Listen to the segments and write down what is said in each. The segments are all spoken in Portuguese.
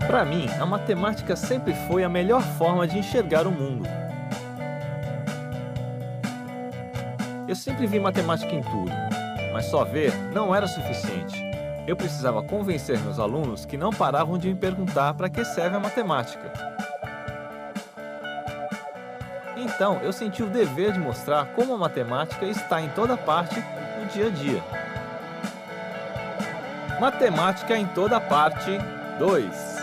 Para mim, a matemática sempre foi a melhor forma de enxergar o mundo. Eu sempre vi matemática em tudo, mas só ver não era suficiente. Eu precisava convencer meus alunos que não paravam de me perguntar para que serve a matemática. Então, eu senti o dever de mostrar como a matemática está em toda parte no dia a dia. Matemática em toda parte 2.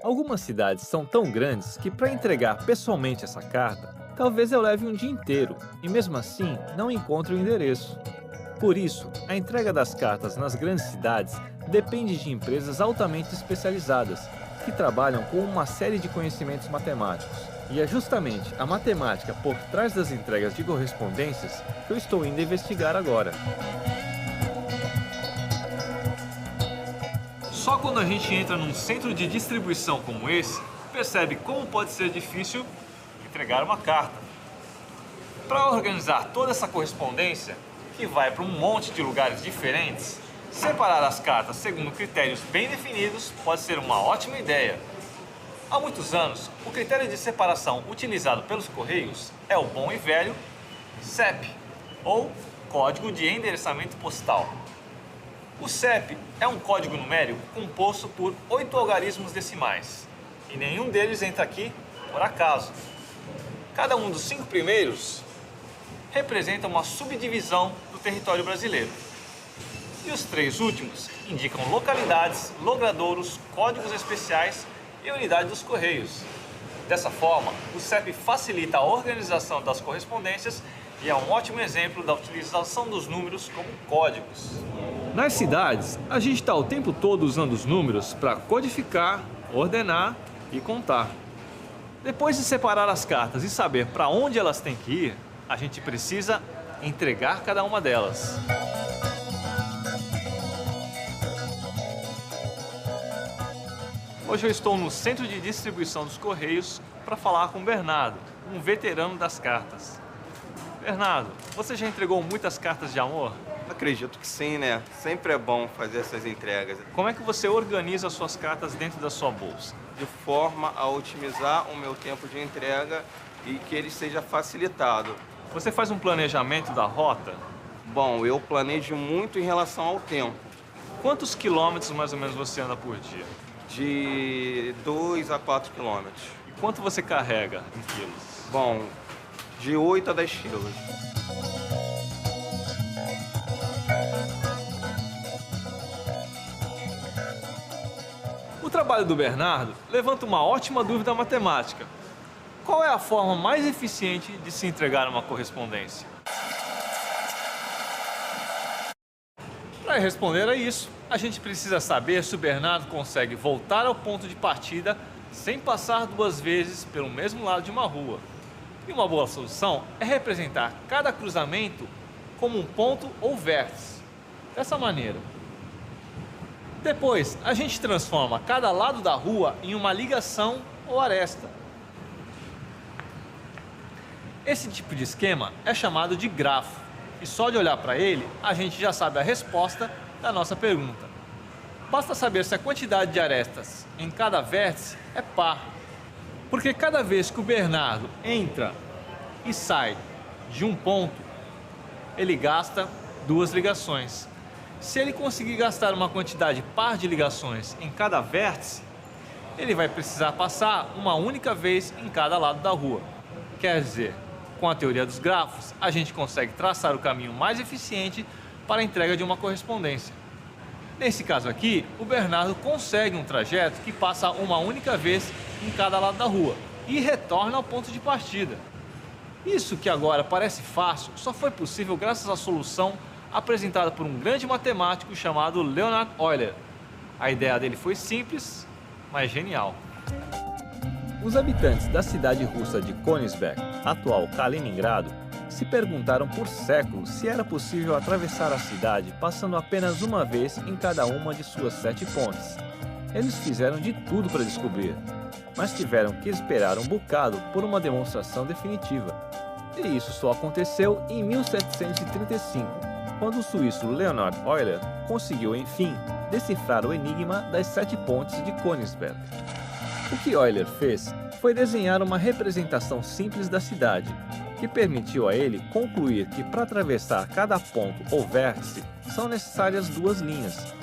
Algumas cidades são tão grandes que para entregar pessoalmente essa carta, talvez eu leve um dia inteiro e mesmo assim não encontre o endereço. Por isso, a entrega das cartas nas grandes cidades depende de empresas altamente especializadas, que trabalham com uma série de conhecimentos matemáticos. E é justamente a matemática por trás das entregas de correspondências que eu estou indo investigar agora. Só quando a gente entra num centro de distribuição como esse, percebe como pode ser difícil entregar uma carta. Para organizar toda essa correspondência, que vai para um monte de lugares diferentes, separar as cartas segundo critérios bem definidos pode ser uma ótima ideia. Há muitos anos, o critério de separação utilizado pelos Correios é o bom e velho CEP, ou Código de Endereçamento Postal. O CEP é um código numérico composto por 8 algarismos decimais, e nenhum deles entra aqui por acaso. Cada um dos 5 primeiros representa uma subdivisão do território brasileiro. E os 3 últimos indicam localidades, logradouros, códigos especiais e unidade dos Correios. Dessa forma, o CEP facilita a organização das correspondências e é um ótimo exemplo da utilização dos números como códigos. Nas cidades, a gente está o tempo todo usando os números para codificar, ordenar e contar. Depois de separar as cartas e saber para onde elas têm que ir, a gente precisa entregar cada uma delas. Hoje eu estou no centro de distribuição dos Correios para falar com o Bernardo, um veterano das cartas. Bernardo, você já entregou muitas cartas de amor? Acredito que sim, né? Sempre é bom fazer essas entregas. Como é que você organiza as suas cartas dentro da sua bolsa? De forma a otimizar o meu tempo de entrega e que ele seja facilitado. Você faz um planejamento da rota? Bom, eu planejo muito em relação ao tempo. Quantos quilômetros mais ou menos você anda por dia? De 2 a 4 quilômetros. E quanto você carrega em quilos? Bom, de 8 a 10 quilos. O trabalho do Bernardo levanta uma ótima dúvida matemática. Qual é a forma mais eficiente de se entregar uma correspondência? Para responder a isso, a gente precisa saber se o Bernardo consegue voltar ao ponto de partida sem passar 2 vezes pelo mesmo lado de uma rua. E uma boa solução é representar cada cruzamento como um ponto ou vértice, dessa maneira. Depois, a gente transforma cada lado da rua em uma ligação ou aresta. Esse tipo de esquema é chamado de grafo, e só de olhar para ele, a gente já sabe a resposta da nossa pergunta. Basta saber se a quantidade de arestas em cada vértice é par, porque cada vez que o Bernardo entra e sai de um ponto, ele gasta 2 ligações. Se ele conseguir gastar uma quantidade par de ligações em cada vértice, ele vai precisar passar uma única vez em cada lado da rua. Quer dizer, com a teoria dos grafos, a gente consegue traçar o caminho mais eficiente para a entrega de uma correspondência. Nesse caso aqui, o Bernardo consegue um trajeto que passa uma única vez em cada lado da rua e retorna ao ponto de partida. Isso que agora parece fácil só foi possível graças à solução apresentada por um grande matemático chamado Leonhard Euler. A ideia dele foi simples, mas genial. Os habitantes da cidade russa de Königsberg, atual Kaliningrado, se perguntaram por séculos se era possível atravessar a cidade passando apenas uma vez em cada uma de suas 7 pontes. Eles fizeram de tudo para descobrir, mas tiveram que esperar um bocado por uma demonstração definitiva. E isso só aconteceu em 1735, quando o suíço Leonhard Euler conseguiu, enfim, decifrar o enigma das 7 pontes de Königsberg. O que Euler fez foi desenhar uma representação simples da cidade, que permitiu a ele concluir que para atravessar cada ponto ou vértice são necessárias 2 linhas,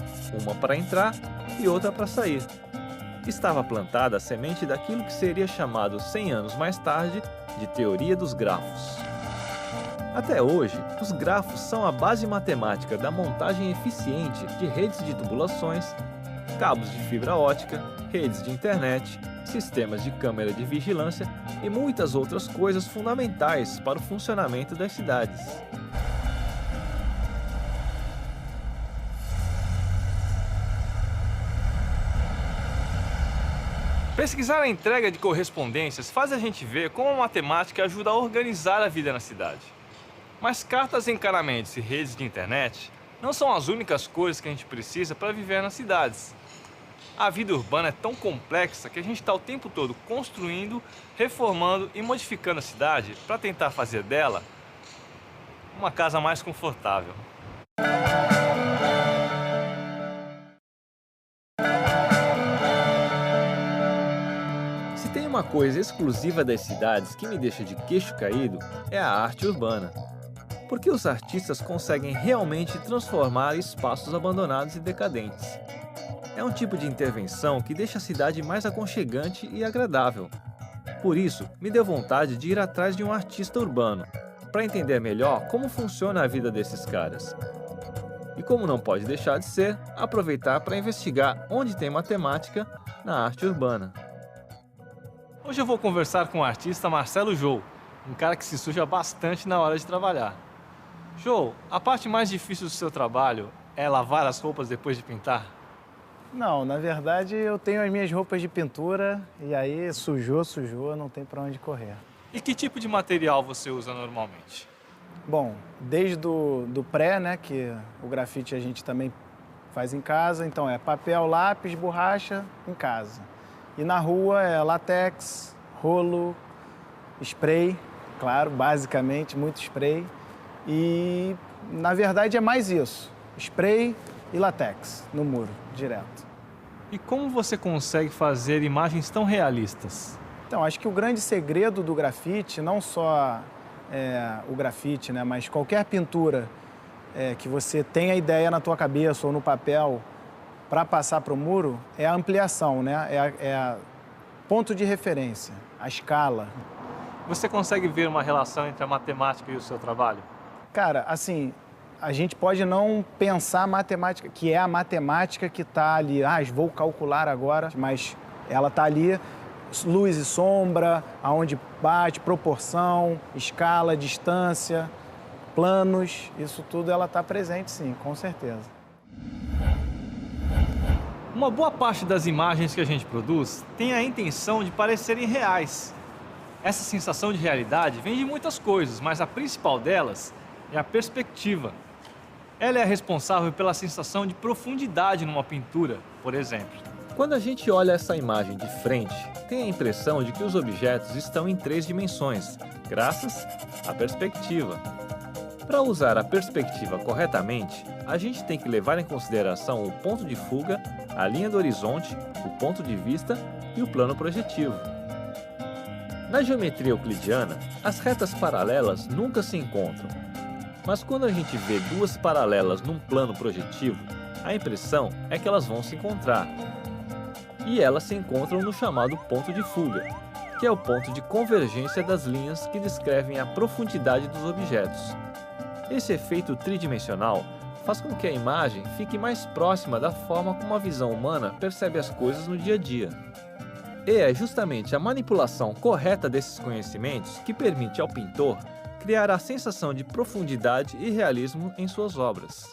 uma para entrar e outra para sair. Estava plantada a semente daquilo que seria chamado 100 anos mais tarde de teoria dos grafos. Até hoje, os grafos são a base matemática da montagem eficiente de redes de tubulações, cabos de fibra ótica, redes de internet, sistemas de câmera de vigilância e muitas outras coisas fundamentais para o funcionamento das cidades. Pesquisar a entrega de correspondências faz a gente ver como a matemática ajuda a organizar a vida na cidade. Mas cartas, encanamentos e redes de internet não são as únicas coisas que a gente precisa para viver nas cidades. A vida urbana é tão complexa que a gente está o tempo todo construindo, reformando e modificando a cidade para tentar fazer dela uma casa mais confortável. Se tem uma coisa exclusiva das cidades que me deixa de queixo caído, é a arte urbana. Porque os artistas conseguem realmente transformar espaços abandonados e decadentes. É um tipo de intervenção que deixa a cidade mais aconchegante e agradável. Por isso, me deu vontade de ir atrás de um artista urbano, para entender melhor como funciona a vida desses caras. E como não pode deixar de ser, aproveitar para investigar onde tem matemática na arte urbana. Hoje eu vou conversar com o artista Marcelo Jou, um cara que se suja bastante na hora de trabalhar. Jou, a parte mais difícil do seu trabalho é lavar as roupas depois de pintar? Não, na verdade eu tenho as minhas roupas de pintura e aí sujou, não tem para onde correr. E que tipo de material você usa normalmente? Bom, desde do pré, né, que o grafite a gente também faz em casa, então é papel, lápis, borracha em casa. E na rua é látex, rolo, spray, claro, basicamente muito spray. E na verdade é mais isso, spray e látex no muro, direto. E como você consegue fazer imagens tão realistas? Então, acho que o grande segredo do grafite, não só o grafite, né, mas qualquer pintura que você tenha a ideia na tua cabeça ou no papel para passar para o muro, é a ampliação, né? É ponto de referência, a escala. Você consegue ver uma relação entre a matemática e o seu trabalho? Cara, assim, a gente pode não pensar a matemática, que é a matemática que está ali. Vou calcular agora, mas ela está ali, luz e sombra, aonde bate, proporção, escala, distância, planos, isso tudo ela está presente sim, com certeza. Uma boa parte das imagens que a gente produz tem a intenção de parecerem reais. Essa sensação de realidade vem de muitas coisas, mas a principal delas é a perspectiva. Ela é a responsável pela sensação de profundidade numa pintura, por exemplo. Quando a gente olha essa imagem de frente, tem a impressão de que os objetos estão em 3 dimensões, graças à perspectiva. Para usar a perspectiva corretamente, a gente tem que levar em consideração o ponto de fuga, a linha do horizonte, o ponto de vista e o plano projetivo. Na geometria euclidiana, as retas paralelas nunca se encontram. Mas quando a gente vê 2 paralelas num plano projetivo, a impressão é que elas vão se encontrar. E elas se encontram no chamado ponto de fuga, que é o ponto de convergência das linhas que descrevem a profundidade dos objetos. Esse efeito tridimensional faz com que a imagem fique mais próxima da forma como a visão humana percebe as coisas no dia a dia. E é justamente a manipulação correta desses conhecimentos que permite ao pintor criar a sensação de profundidade e realismo em suas obras.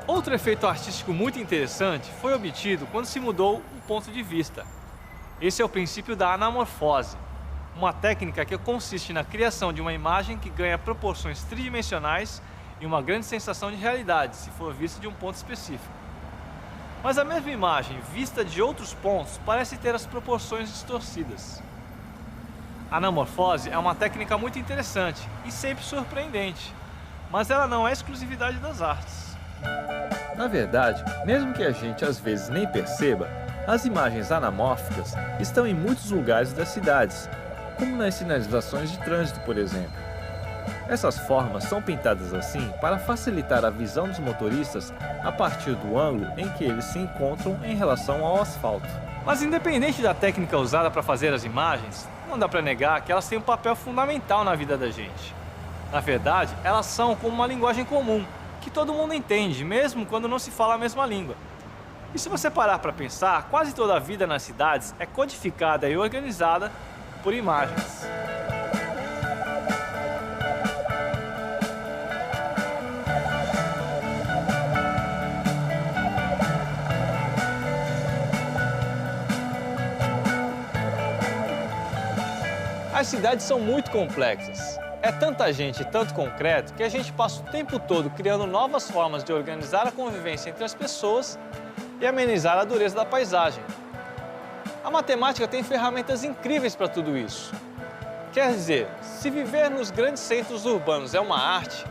Outro efeito artístico muito interessante foi obtido quando se mudou o ponto de vista. Esse é o princípio da anamorfose, uma técnica que consiste na criação de uma imagem que ganha proporções tridimensionais e uma grande sensação de realidade, se for vista de um ponto específico. Mas a mesma imagem, vista de outros pontos, parece ter as proporções distorcidas. A anamorfose é uma técnica muito interessante e sempre surpreendente, mas ela não é exclusividade das artes. Na verdade, mesmo que a gente às vezes nem perceba, as imagens anamórficas estão em muitos lugares das cidades, como nas sinalizações de trânsito, por exemplo. Essas formas são pintadas assim para facilitar a visão dos motoristas a partir do ângulo em que eles se encontram em relação ao asfalto. Mas independente da técnica usada para fazer as imagens, não dá para negar que elas têm um papel fundamental na vida da gente. Na verdade, elas são como uma linguagem comum, que todo mundo entende, mesmo quando não se fala a mesma língua. E se você parar para pensar, quase toda a vida nas cidades é codificada e organizada por imagens. As cidades são muito complexas. É tanta gente e tanto concreto que a gente passa o tempo todo criando novas formas de organizar a convivência entre as pessoas e amenizar a dureza da paisagem. A matemática tem ferramentas incríveis para tudo isso. Quer dizer, se viver nos grandes centros urbanos é uma arte,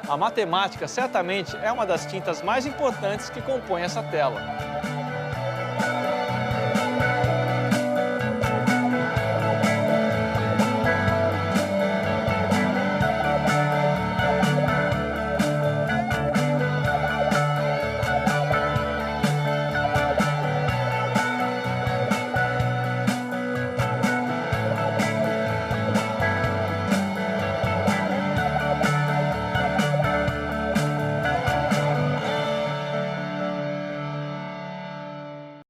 a matemática certamente é uma das tintas mais importantes que compõem essa tela.